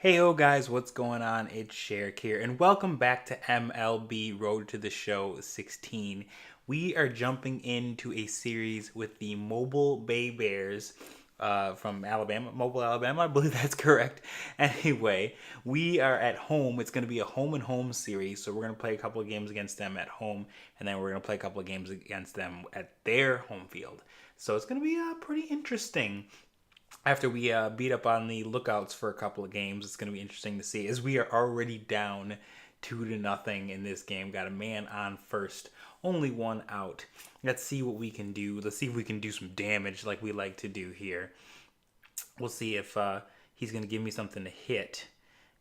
Hey ho guys, what's going on? It's Sherrick here, and welcome back to MLB Road to the Show 16. We are jumping into a series with the Mobile Bay Bears from Alabama, Mobile, Alabama. I believe that's correct. Anyway, we are at home. It's going to be a home and home series, so we're going to play a couple of games against them at home, and then we're going to play a couple of games against them at their home field. So it's going to be pretty interesting after we beat up on the lookouts for a couple of games. It's going to be interesting to see as we are already down 2-0 in this game. Got a man on first, only one out. Let's see what we can do. Let's see if we can do some damage like we like to do here. We'll see if he's going to give me something to hit.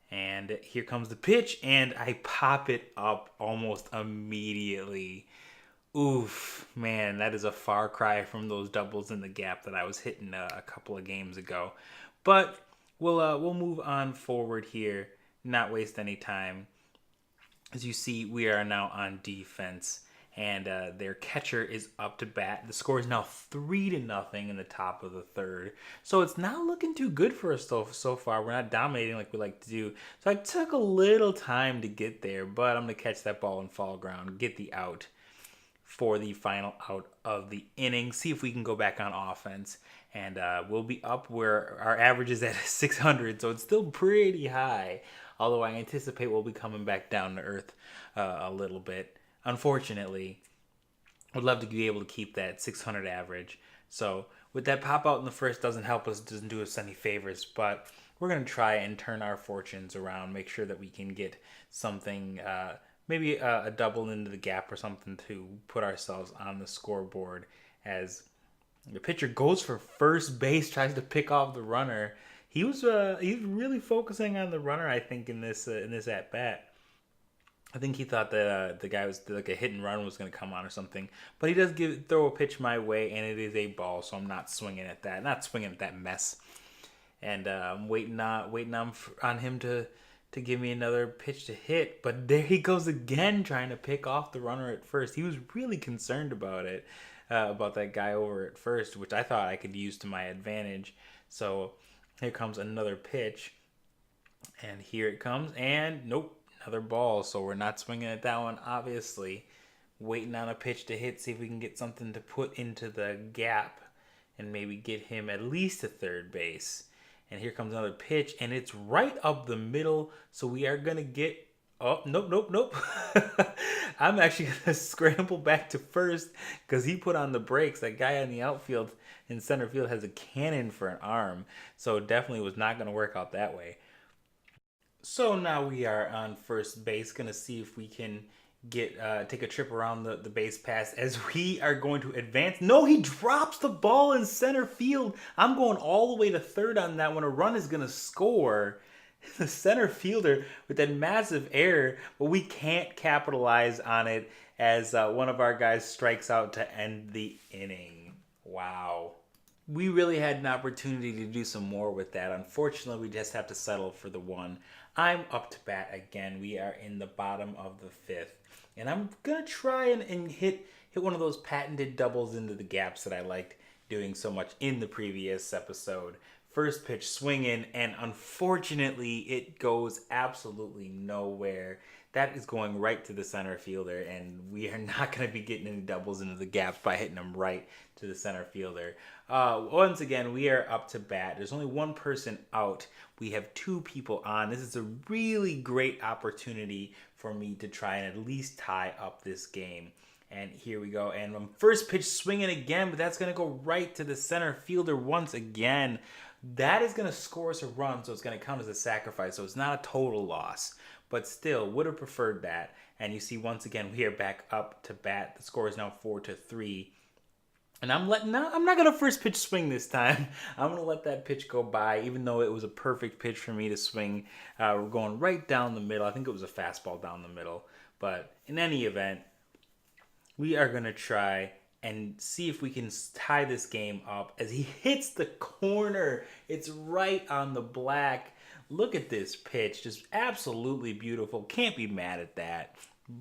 And here comes the pitch, and I pop it up almost immediately. Oof, man, that is a far cry from those doubles in the gap that I was hitting a couple of games ago. But we'll move on forward here, not waste any time. As you see, we are now on defense, and their catcher is up to bat. The score is now 3-0 in the top of the third, so it's not looking too good for us so far. We're not dominating like we like to do. So I took a little time to get there, but I'm gonna catch that ball in fall ground, get the out for the final out of the inning. See if we can go back on offense. And we'll be up where our average is at 600, so it's still pretty high. Although I anticipate we'll be coming back down to earth a little bit. Unfortunately, would love to be able to keep that 600 average. So with that pop out in the first doesn't help us, doesn't do us any favors, but we're going to try and turn our fortunes around, make sure that we can get something maybe a double into the gap or something to put ourselves on the scoreboard as the pitcher goes for first base, tries to pick off the runner. He's really focusing on the runner, I think, in this at bat. I think he thought that the guy was like a hit and run was going to come on or something, but he does throw a pitch my way, and it is a ball, so I'm not swinging at that mess, and I'm waiting on him to give me another pitch to hit. But there he goes again, trying to pick off the runner at first. He was really concerned about it, about that guy over at first, which I thought I could use to my advantage. So here comes another pitch, and here it comes, and nope, another ball. So we're not swinging at that one, obviously. Waiting on a pitch to hit, see if we can get something to put into the gap and maybe get him at least to third base. And here comes another pitch, and it's right up the middle. So we are going to get... Oh, nope. I'm actually going to scramble back to first because he put on the brakes. That guy on the outfield in center field has a cannon for an arm. So it definitely was not going to work out that way. So now we are on first base. Going to see if we can take a trip around the base pass as we are going to advance. No, he drops the ball in center field. I'm going all the way to third on that one. A run is going to score. The center fielder with that massive error, but we can't capitalize on it as one of our guys strikes out to end the inning. Wow. We really had an opportunity to do some more with that. Unfortunately, we just have to settle for the one. I'm up to bat again. We are in the bottom of the fifth. And I'm going to try and hit one of those patented doubles into the gaps that I liked doing so much in the previous episode. First pitch swinging, and unfortunately, it goes absolutely nowhere. That is going right to the center fielder, and we are not going to be getting any doubles into the gaps by hitting them right to the center fielder. Once again, we are up to bat. There's only one person out. We have two people on. This is a really great opportunity for me to try and at least tie up this game. And here we go. And first pitch swinging again, but that's going to go right to the center fielder once again. That is going to score us a run, so it's going to count as a sacrifice. So it's not a total loss, but still would have preferred that. And you see, once again, we are back up to bat. The score is now 4-3. And I'm not going to first pitch swing this time. I'm going to let that pitch go by, even though it was a perfect pitch for me to swing. We're going right down the middle. I think it was a fastball down the middle. But in any event, we are going to try and see if we can tie this game up as he hits the corner. It's right on the black. Look at this pitch. Just absolutely beautiful. Can't be mad at that.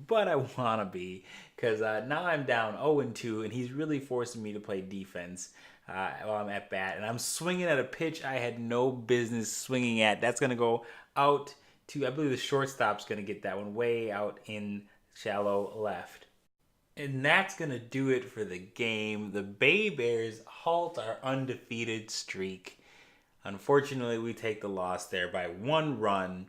But I want to be, because now I'm down 0-2, and he's really forcing me to play defense. while I'm at bat. And I'm swinging at a pitch I had no business swinging at. That's going to go out to, I believe the shortstop's going to get that one way out in shallow left. And that's going to do it for the game. The Bay Bears halt our undefeated streak. Unfortunately, we take the loss there by 1 run.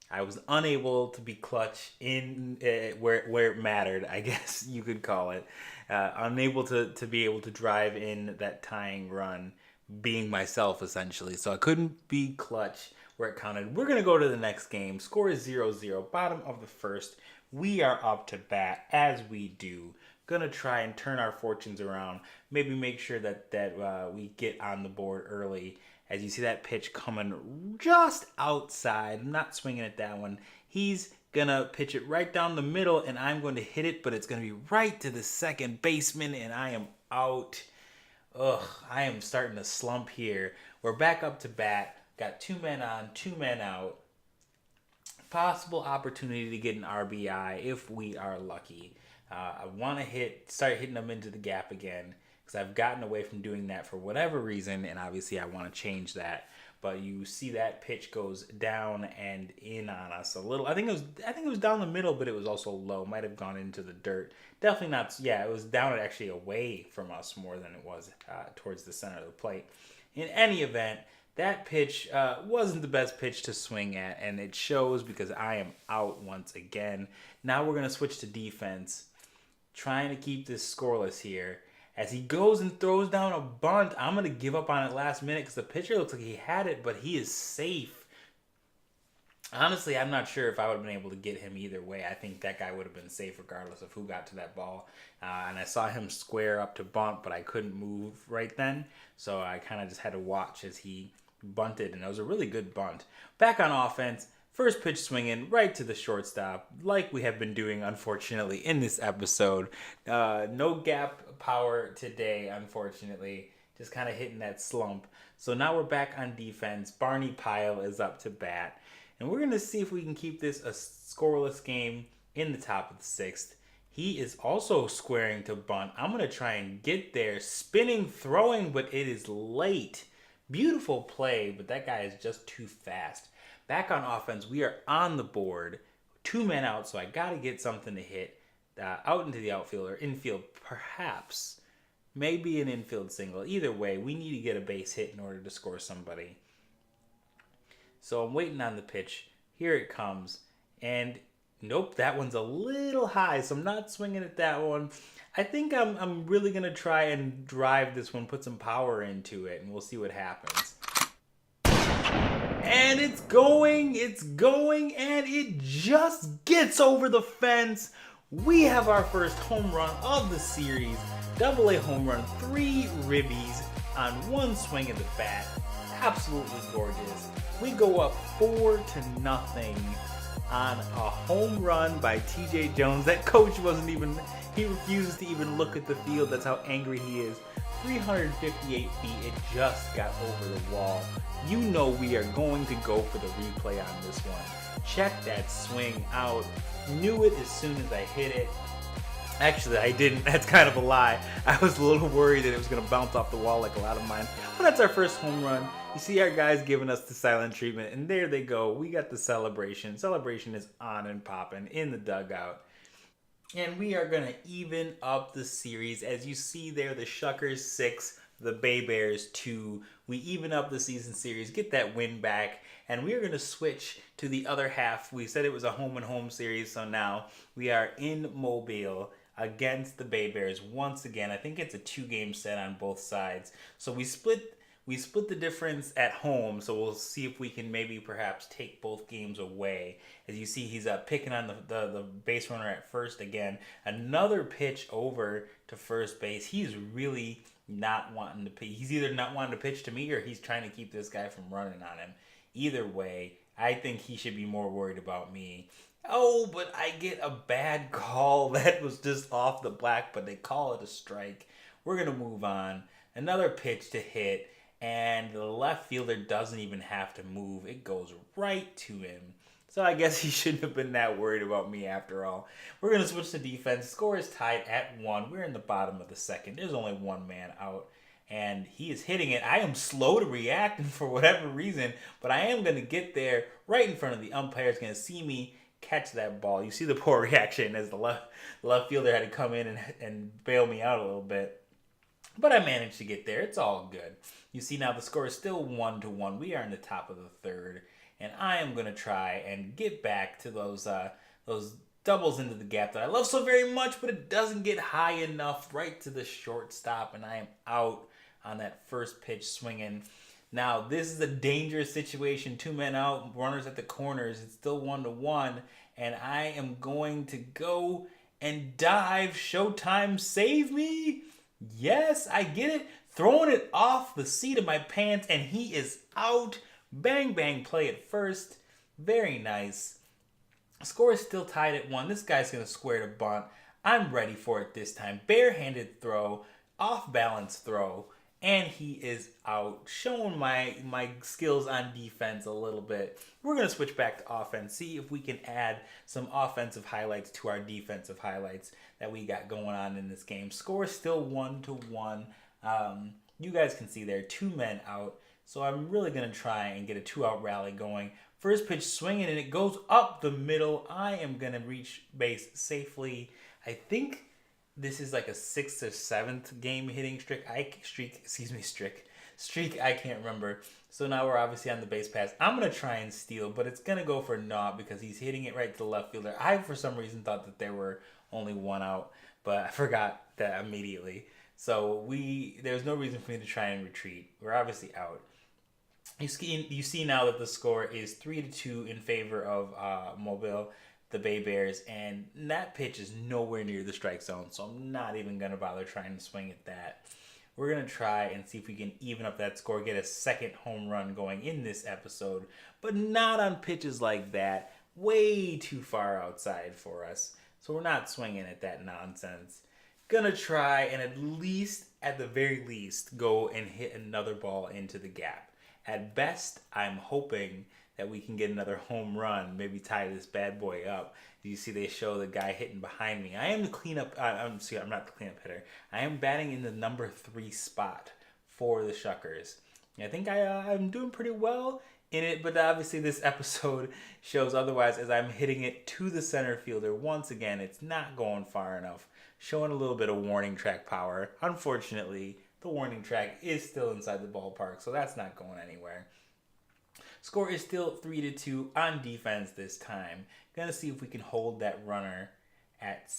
I was unable to be clutch in where it mattered, I guess you could call it. Unable to be able to drive in that tying run, being myself essentially. So I couldn't be clutch where it counted. We're going to go to the next game. Score is 0-0, bottom of the first. We are up to bat as we do. Gonna try and turn our fortunes around. Maybe make sure that we get on the board early. As you see that pitch coming just outside. I'm not swinging at that one. He's gonna pitch it right down the middle, and I'm going to hit it, but it's gonna be right to the second baseman, and I am out. Ugh, I am starting to slump here. We're back up to bat. Got 2 men on, 2 men out. Possible opportunity to get an RBI if we are lucky. I want to start hitting them into the gap again because I've gotten away from doing that for whatever reason, and obviously I want to change that. But you see that pitch goes down and in on us a little. I think it was down the middle, but it was also low. Might have gone into the dirt. Definitely not. Yeah, it was down and actually away from us more than it was towards the center of the plate. In any event, that pitch wasn't the best pitch to swing at, and it shows because I am out once again. Now we're going to switch to defense, trying to keep this scoreless here. As he goes and throws down a bunt, I'm going to give up on it last minute because the pitcher looks like he had it, but he is safe. Honestly, I'm not sure if I would have been able to get him either way. I think that guy would have been safe regardless of who got to that ball. And I saw him square up to bunt, but I couldn't move right then. So I kind of just had to watch as he bunted, and it was a really good bunt. Back on offense, first pitch swinging right to the shortstop, like we have been doing, unfortunately, in this episode. No gap power today, unfortunately. Just kind of hitting that slump. So now we're back on defense. Barney Pyle is up to bat. And we're going to see if we can keep this a scoreless game in the top of the 6th. He is also squaring to bunt. I'm going to try and get there. Spinning, throwing, but it is late. Beautiful play, but that guy is just too fast. Back on offense, we are on the board. 2 men out, so I got to get something to hit out into the outfield or infield, perhaps. Maybe an infield single. Either way, we need to get a base hit in order to score somebody. So I'm waiting on the pitch. Here it comes. And nope, that one's a little high, so I'm not swinging at that one. I think I'm really going to try and drive this one, put some power into it, and we'll see what happens. And it's going, and it just gets over the fence. We have our first home run of the series. Double-A home run, 3 ribbies on 1 swing of the bat. Absolutely gorgeous. We go up 4-0 on a home run by Tj Jones. That coach he refuses to even look at the field. That's how angry he is. 358 feet, it just got over the wall. You know we are going to go for the replay on this one. Check that swing out. Knew it as soon as I hit it. Actually, I didn't. That's kind of a lie. I was a little worried that it was going to bounce off the wall like a lot of mine. But that's our first home run. You see our guys giving us the silent treatment, and there they go. We got the celebration. Celebration is on and popping in the dugout. And we are going to even up the series. As you see there, the Shuckers 6, the Bay Bears 2. We even up the season series, get that win back, and we are going to switch to the other half. We said it was a home and home series, so now we are in Mobile against the Bay Bears once again. I think it's a 2-game set on both sides. So we split the difference at home, so we'll see if we can maybe perhaps take both games away. As you see, he's picking on the base runner at first again. Another pitch over to first base. He's really not wanting to pitch. He's either not wanting to pitch to me or he's trying to keep this guy from running on him. Either way, I think he should be more worried about me. Oh, but I get a bad call. That was just off the black, but they call it a strike. We're going to move on. Another pitch to hit, and the left fielder doesn't even have to move. It goes right to him. So I guess he shouldn't have been that worried about me after all. We're going to switch to defense. Score is tied at 1. We're in the bottom of the 2nd. There's only 1 man out. and he is hitting it. I am slow to react for whatever reason, but I am going to get there right in front of the umpire. Is going to see me catch that ball. You see the poor reaction as the left fielder had to come in and bail me out a little bit. But I managed to get there. It's all good. You see now the score is still 1-1. We are in the top of the third, and I am going to try and get back to those doubles into the gap that I love so very much, but it doesn't get high enough right to the shortstop, and I am out on that first pitch swinging. Now, this is a dangerous situation. 2 men out, runners at the corners. It's still 1-1, and I am going to go and dive. Showtime, save me. Yes, I get it. Throwing it off the seat of my pants, and he is out. Bang, bang, play at first. Very nice. Score is still tied at 1. This guy's going to square to bunt. I'm ready for it this time. Barehanded throw, off-balance throw, and he is out. Showing my skills on defense a little bit. We're going to switch back to offense, see if we can add some offensive highlights to our defensive highlights that we got going on in this game. Score is still 1-1. You guys can see there, 2 men out. So I'm really going to try and get a 2-out rally going. First pitch swinging, and it goes up the middle. I am going to reach base safely. I think this is like a 6th or 7th game hitting streak. I can't remember. So now we're obviously on the base pass. I'm going to try and steal, but it's going to go for naught because he's hitting it right to the left fielder. I, for some reason, thought that there were only 1 out, but I forgot that immediately. So there's no reason for me to try and retreat. We're obviously out. You see now that the score is 3-2 in favor of Mobile, the Bay Bears, and that pitch is nowhere near the strike zone, so I'm not even going to bother trying to swing at that. We're going to try and see if we can even up that score, get a second home run going in this episode, but not on pitches like that. Way too far outside for us, so we're not swinging at that nonsense. Gonna try and at the very least, go and hit another ball into the gap. At best, I'm hoping that we can get another home run, maybe tie this bad boy up. You see they show the guy hitting behind me. I am the cleanup, I'm not the cleanup hitter. I am batting in the number 3 spot for the Shuckers. I think I'm doing pretty well in it, but obviously this episode shows otherwise as I'm hitting it to the center fielder. Once again, it's not going far enough. Showing a little bit of warning track power. Unfortunately, the warning track is still inside the ballpark, so that's not going anywhere. Score is still 3-2 on defense this time. Gonna see if we can hold that runner at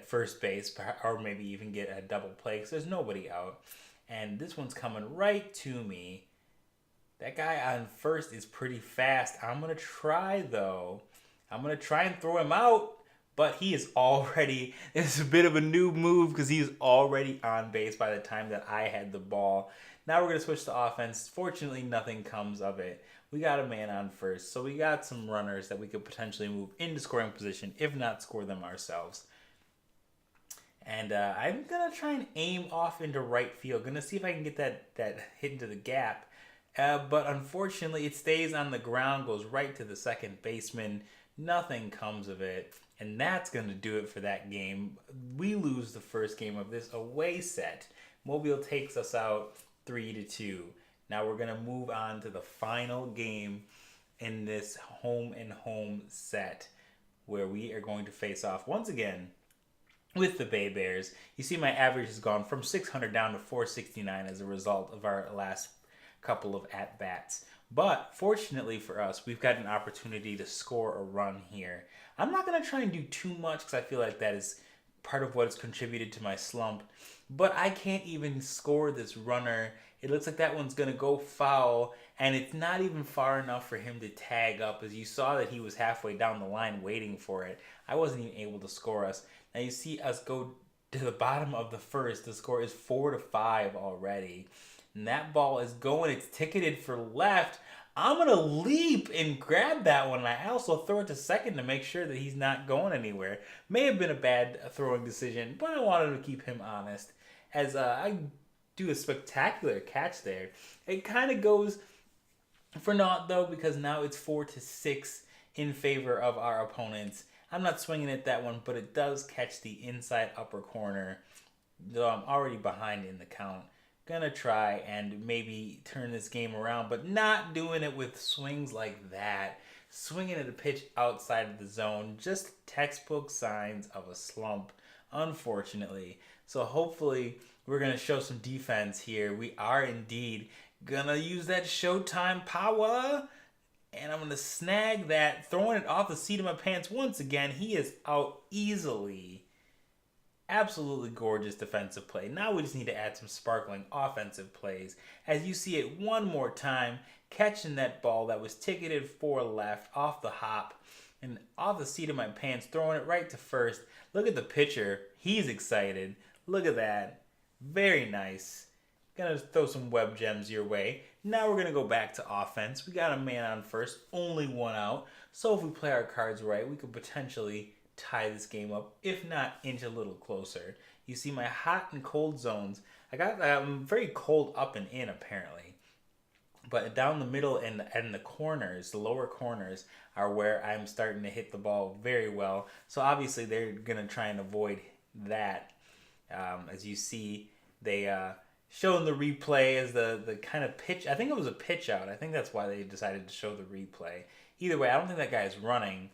first base, or maybe even get a double play because there's nobody out. And this one's coming right to me. That guy on first is pretty fast. I'm gonna try though. I'm gonna try and throw him out. But he is already, it's a bit of a new move because he's already on base by the time that I had the ball. Now we're going to switch to offense. Fortunately, nothing comes of it. We got a man on first, so we got some runners that we could potentially move into scoring position, if not score them ourselves. And I'm going to try and aim off into right field. Going to see if I can get that hit into the gap. But unfortunately, it stays on the ground, goes right to the second baseman. Nothing comes of it. And that's going to do it for that game. We lose the first game of this away set. Mobile takes us out 3-2. Now we're going to move on to the final game in this home and home set where we are going to face off once again with the Bay Bears. You see my average has gone from 600 down to 469 as a result of our last couple of at-bats. But fortunately for us, we've got an opportunity to score a run here. I'm not going to try and do too much because I feel like that is part of what has contributed to my slump. But I can't even score this runner. It looks like that one's going to go foul, and it's not even far enough for him to tag up. As you saw that he was halfway down the line waiting for it. I wasn't even able to score us. Now you see us go to the bottom of the first. The score is 4-5 already. And that ball is going. It's ticketed for left. I'm going to leap and grab that one. And I also throw it to second to make sure that he's not going anywhere. May have been a bad throwing decision, but I wanted to keep him honest. As I do a spectacular catch there. It kind of goes for naught, though, because now it's 4-6 in favor of our opponents. I'm not swinging at that one, but it does catch the inside upper corner, though I'm already behind in the count. Gonna try and maybe turn this game around, but not doing it with swings like that. Swinging at a pitch outside of the zone, just textbook signs of a slump, unfortunately. So hopefully we're gonna show some defense here. We are indeed gonna use that Showtime power, and I'm gonna snag that, throwing it off the seat of my pants once again. He is out easily. Absolutely gorgeous defensive play. Now we just need to add some sparkling offensive plays. As you see it one more time, catching that ball that was ticketed for left off the hop and off the seat of my pants, throwing it right to first. Look at the pitcher. He's excited. Look at that. Very nice. Gonna throw some web gems your way. Now we're gonna go back to offense. We got a man on first, only one out. So if we play our cards right, we could potentially tie this game up, if not inch a little closer. You see my hot and cold zones. I'm very cold up and in apparently, but down the middle and the corners, the lower corners, are where I'm starting to hit the ball very well. So obviously they're gonna try and avoid that. As you see, they showing the replay as the kind of pitch. I think it was a pitch out. I think that's why they decided to show the replay. Either way, I don't think that guy is running,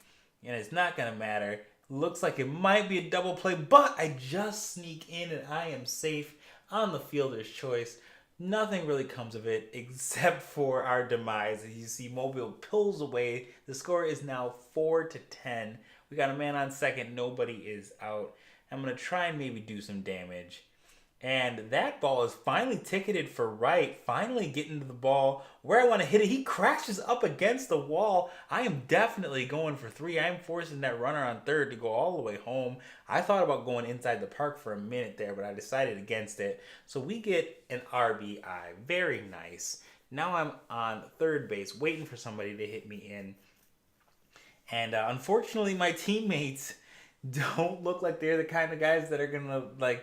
and it's not gonna matter. Looks like it might be a double play, but I just sneak in and I am safe on the fielder's choice. Nothing really comes of it except for our demise. As you see, Mobile pulls away. The score is now 4-10. We got a man on second. Nobody is out. I'm going to try and maybe do some damage. And that ball is finally ticketed for right, finally getting to the ball where I want to hit it. He crashes up against the wall. I am definitely going for three. I am forcing that runner on third to go all the way home. I thought about going inside the park for a minute there, but I decided against it. So we get an RBI. Very nice. Now I'm on third base, waiting for somebody to hit me in. And unfortunately, my teammates don't look like they're the kind of guys that are going to,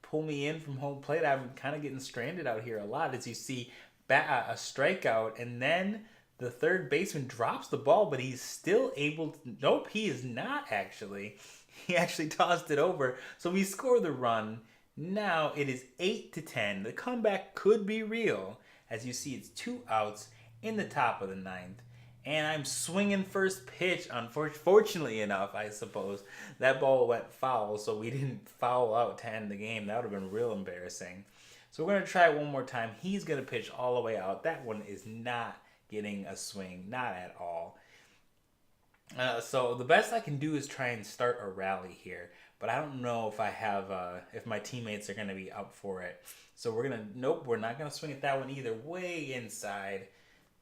pull me in from home plate. I'm kind of getting stranded out here a lot. As you see, a strikeout, and then the third baseman drops the ball, but he's still able to... Nope, he is not actually. He actually tossed it over. So we score the run. Now it is 8-10. The comeback could be real. As you see, it's 2 outs in the top of the ninth. And I'm swinging first pitch. Unfortunately enough, I suppose, that ball went foul, so we didn't foul out to end the game. That would have been real embarrassing. So we're going to try it one more time. He's going to pitch all the way out. That one is not getting a swing, not at all. So the best I can do is try and start a rally here. But I don't know if I have, if my teammates are going to be up for it. So we're not going to swing at that one either. Way inside.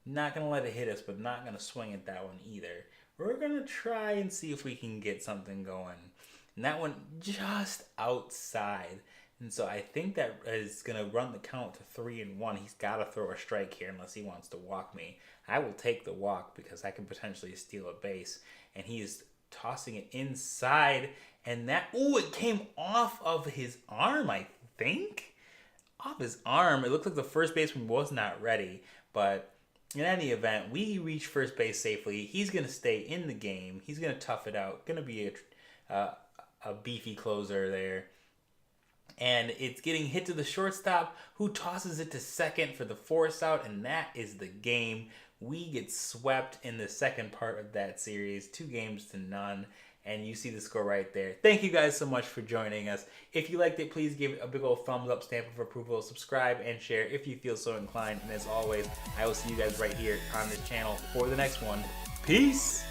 Not going to let it hit us, but not going to swing at that one either. We're going to try and see if we can get something going. And that one just outside. And so I think that is going to run the count to 3-1. He's got to throw a strike here unless he wants to walk me. I will take the walk because I can potentially steal a base. And he's tossing it inside. And that, it came off of his arm, I think. Off his arm. It looked like the first baseman was not ready, but... in any event, we reach first base safely. He's going to stay in the game. He's going to tough it out. Going to be a beefy closer there. And it's getting hit to the shortstop, who tosses it to second for the force out, and that is the game. We get swept in the second part of that series, 2-0. And you see the score right there. Thank you guys so much for joining us. If you liked it, please give it a big old thumbs up, stamp of approval, subscribe, and share if you feel so inclined. And as always, I will see you guys right here on this channel for the next one. Peace!